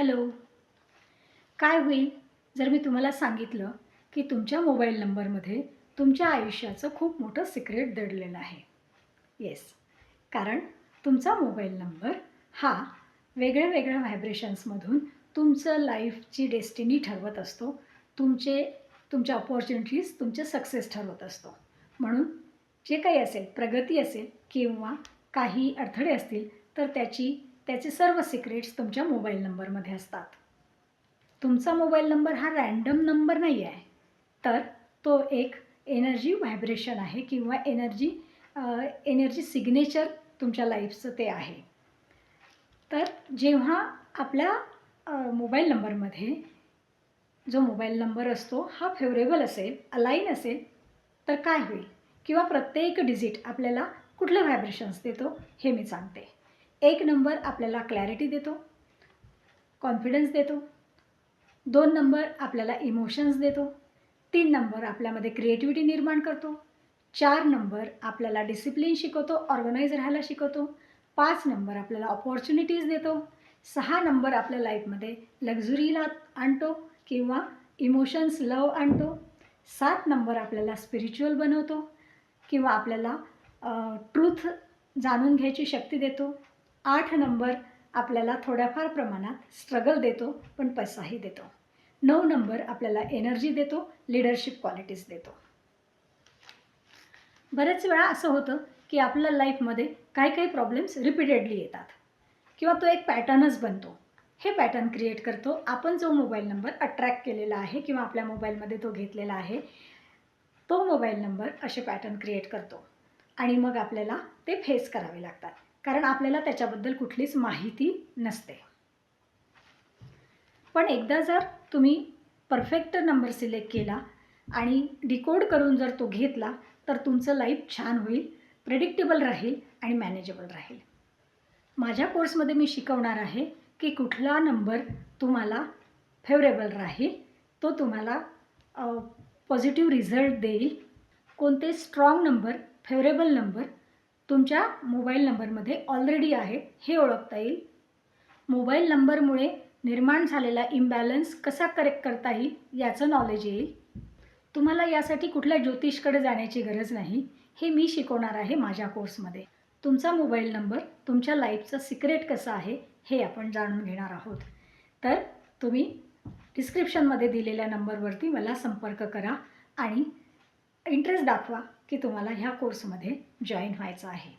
Hello. काय होईल जर मी तुम्हाला सांगितलं की तुमच्या मोबाईल नंबरमध्ये तुमच्या आयुष्याचं खूप मोठं सिक्रेट दडलेलं आहे? येस. कारण तुमचा मोबाईल नंबर हा वेगळ्या व्हायब्रेशन्समधून तुमचं लाईफची डेस्टिनी ठरवत असतो. तुमच्या अपॉर्च्युनिटीज, तुमचे सक्सेस ठरवत असतो. म्हणून जे काही असेल, प्रगती असेल किंवा काही अडथळे असतील, तर त्याचे सर्व सिक्रेट्स तुमच्या मोबाईल नंबरमध्ये असतात. तुमचा मोबाईल नंबर हा रँडम नंबर नाही आहे, तर तो एक एनर्जी व्हायब्रेशन आहे किंवा एनर्जी सिग्नेचर तुमच्या लाईफचं ते आहे. तर जेव्हा आपल्या मोबाईल नंबरमध्ये जो मोबाईल नंबर असतो हा फेवरेबल असेल, अलाइन असेल, तर काय होईल किंवा प्रत्येक डिजिट आपल्याला कुठले व्हायब्रेशन्स देतो हे मी सांगते. 1 नंबर आपल्याला क्लॅरिटी देतो, कॉन्फिडन्स देतो. 2 नंबर आपल्याला इमोशन्स देतो. 3 नंबर आपल्यामध्ये क्रिएटिव्हिटी निर्माण करतो. 4 नंबर आपल्याला डिसिप्लिन शिकवतो, ऑर्गनाइज राहायला शिकवतो. 5 नंबर आपल्याला अपॉर्च्युनिटीज देतो. 6 नंबर आपल्या लाईफमध्ये लक्झरीला आणतो किंवा इमोशन्स, लव्ह आणतो. 7 नंबर आपल्याला स्पिरिच्युअल बनवतो किंवा आपल्याला ट्रूथ जाणून घ्यायची शक्ती देतो. 8 नंबर आपल्याला थोड्याफार प्रमाणात स्ट्रगल देतो, पण पैसाही देतो. 9 नंबर आपल्याला एनर्जी देतो, लीडरशिप क्वालिटीज देतो. बरेच वेळा असं होतं की आपल्या लाईफमध्ये काही प्रॉब्लेम्स रिपीटेडली येतात किंवा तो एक पॅटर्नच बनतो. हे पॅटर्न क्रिएट करतो आपण जो मोबाईल नंबर अट्रॅक्ट केलेला आहे किंवा आपल्या मोबाईलमध्ये तो घेतलेला आहे, तो मोबाईल नंबर असे पॅटर्न क्रिएट करतो आणि मग आपल्याला ते फेस करावे लागतात, कारण आपल्याला त्याच्याबद्दल कुठलीच माहिती नसते. पण एकदा जर तुम्ही परफेक्ट नंबर सिलेक्ट केला आणि डिकोड करून जर तो घेतला, तर तुमचं लाईफ छान होईल, प्रेडिक्टेबल राहील आणि मॅनेजेबल राहील. माझ्या कोर्समध्ये मी शिकवणार आहे की कुठला नंबर तुम्हाला फेवरेबल राहील, तो तुम्हाला पॉझिटिव्ह रिझल्ट देईल, कोणते स्ट्रॉंग नंबर, फेवरेबल नंबर तुमच्या मोबाईल नंबरमध्ये ऑलरेडी आहेत हे ओळखता येईल. मोबाईल नंबरमुळे निर्माण झालेला इम्बॅलन्स कसा करेक्ट करता येईल याचं नॉलेज येईल. तुम्हाला यासाठी कुठल्या ज्योतिषकडे जाण्याची गरज नाही, हे मी शिकवणार आहे माझ्या कोर्समध्ये. तुमचा मोबाईल नंबर तुमच्या लाईफचं सिक्रेट कसं आहे हे आपण जाणून घेणार आहोत. तर तुम्ही डिस्क्रिप्शनमध्ये दिलेल्या नंबरवरती मला संपर्क करा आणि इंटरेस्ट दाखवा की तुम्हाला ह्या कोर्समध्ये जॉईन व्हायचं आहे.